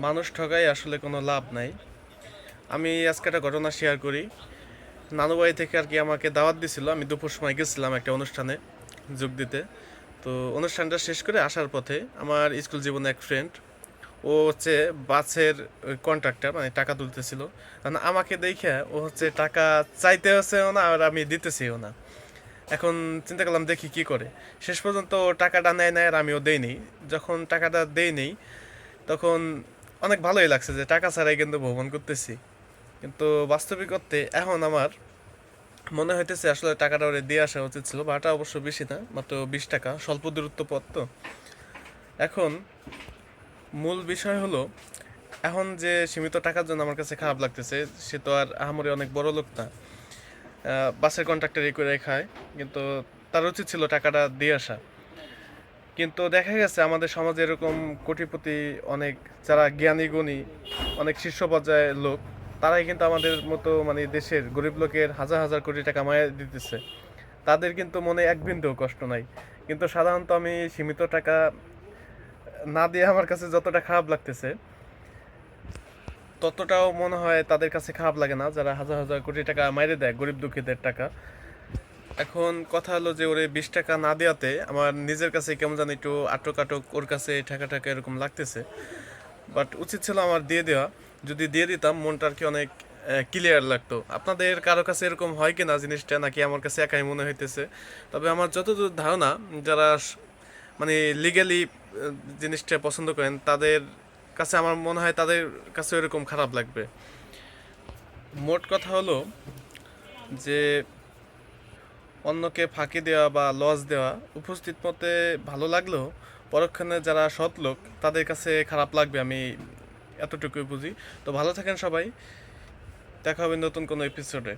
মানুষ ঠকাই আসলে কোনো লাভ নাই। আমি আজকে একটা ঘটনা শেয়ার করি। নানু বাড়ি থেকে আর কি আমাকে দাওয়াত দিছিল, আমি দুপুর সময় গেছিলাম একটা অনুষ্ঠানে যোগ দিতে। তো অনুষ্ঠানটা শেষ করে আসার পথে আমার স্কুল জীবনে এক ফ্রেন্ড, ও হচ্ছে বাসের কন্ট্রাক্টর, মানে টাকা তুলতেছিল। কারণ আমাকে দেখে ও হচ্ছে টাকা চাইতে হচ্ছেও না আর আমি দিতেছিও না। এখন চিন্তা করলাম দেখি কি করে। শেষ পর্যন্ত ও টাকাটা নেয় নেয় আর আমিও দেই নেই। যখন টাকাটা দেই নেই তখন অনেক ভালোই লাগছে যে টাকা ছাড়াই কিন্তু ভ্রমণ করতেছি। কিন্তু বাস্তবিক অর্থে এখন আমার মনে হইতেছে আসলে টাকাটা ওরে দিয়ে আসা উচিত ছিল। ভাড়াটা অবশ্য বেশি না, মাত্র 20 টাকা, স্বল্প দূরত্ব পথ তো। এখন মূল বিষয় হলো, এখন যে সীমিত টাকার জন্য আমার কাছে খারাপ লাগতেছে, সে তো আর আহামরি অনেক বড় লোক না। বাসের কন্ট্রাক্টর করে খায়, কিন্তু তার উচিত ছিল টাকাটা দিয়ে আসা। কিন্তু দেখা গেছে আমাদের সমাজে এরকম কোটিপতি অনেক, যারা জ্ঞানী গুণী, অনেক শীর্ষ পর্যায়ের লোক, তারাই কিন্তু আমাদের মতো মানে দেশের গরিব লোকের হাজার হাজার কোটি টাকা মায়া দিতেছে। তাদের কিন্তু মনে এক বিন্দু কষ্ট নাই। কিন্তু সাধারণত আমি সীমিত টাকা না দিয়ে আমার কাছে যতটা খারাপ লাগতেছে, ততটাও মনে হয় তাদের কাছে খারাপ লাগে না যারা হাজার হাজার কোটি টাকা মাইরে দেয় গরিব দুঃখীদের টাকা। এখন কথা হলো যে ওরে 20 টাকা না দেওয়াতে আমার নিজের কাছে কেমন জানি একটু আটক আটক, ওর কাছে টাকা টাকা এরকম লাগতেছে। বাট উচিত ছিল আমার দিয়ে দেওয়া। যদি দিয়ে দিতাম মনটা আর কি অনেক ক্লিয়ার লাগতো। আপনাদের কারো কাছে এরকম হয় কি না জিনিসটা, নাকি আমার কাছে একাই মনে হইতেছে? তবে আমার যতদূর ধারণা, যারা মানে লিগ্যালি জিনিসটা পছন্দ করেন তাদের কাছে আমার মনে হয় তাদের কাছে এরকম খারাপ লাগবে। মোট কথা হলো যে অন্যকে ফাঁকি দেওয়া বা লস দেওয়া উপস্থিত মতে ভালো লাগলেও পরক্ষণে যারা সৎ লোক তাদের কাছে খারাপ লাগবে, আমি এতটুকুই বুঝি। তো ভালো থাকেন সবাই, দেখা হবে নতুন কোনো এপিসোডে।